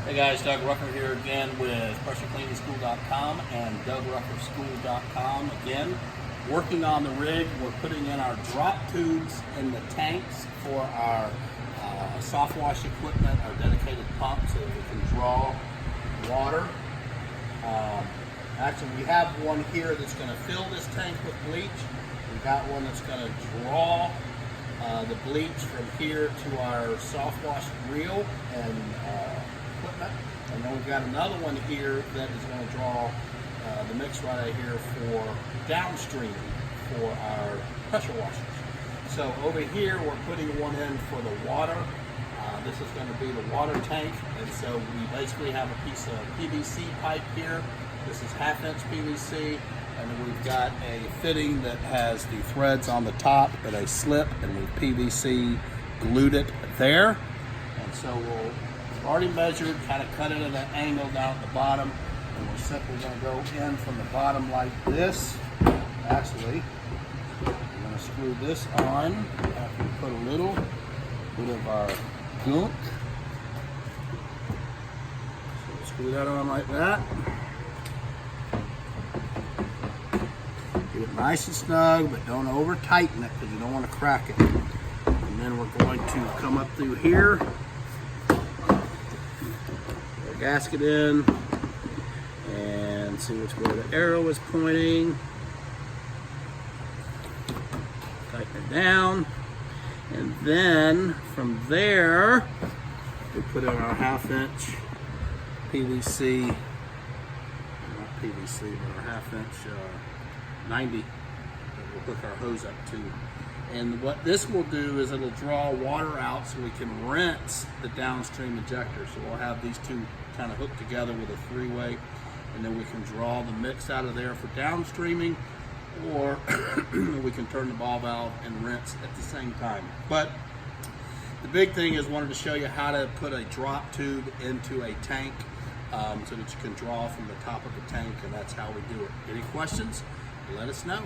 Hey guys, Doug Rucker here again with PressureCleaningSchool.com and DougRuckerSchool.com again. Working on the rig, we're putting in our drop tubes in the tanks for our soft wash equipment, our dedicated pump, so that we can draw water. Actually, we have one here that's going to fill this tank with bleach. We've got one that's going to draw the bleach from here to our soft wash reel and equipment. And then we've got another one here that is going to draw the mix right here for downstream for our pressure washers. So over here we're putting one in for the water. This is going to be the water tank, and so we basically have a piece of PVC pipe here. This is 1/2 inch PVC, and then we've got a fitting that has the threads on the top that I slip, and we've PVC glued it there. And so we've already measured, kind of cut it at an angle down at the bottom, and we're simply going to go in from the bottom like this. Actually, we're going to screw this on after we put a little bit of our gook. So screw that on like that. Get it nice and snug, but don't over tighten it because you don't want to crack it. And then we're going to come up through here, put our gasket in, and see which way the arrow is pointing. Tighten it down. And then from there, we put in our 1/2 inch PVC, not PVC, but our 1/2 inch 90 that we'll hook our hose up to. And what this will do is it'll draw water out so we can rinse the downstream injector. So we'll have these two kind of hooked together with a three-way, and then we can draw the mix out of there for downstreaming, or we can turn the ball valve and rinse at the same time. But the big thing is, wanted to show you how to put a drop tube into a tank so that you can draw from the top of the tank, and that's how we do it. Any questions? Let us know.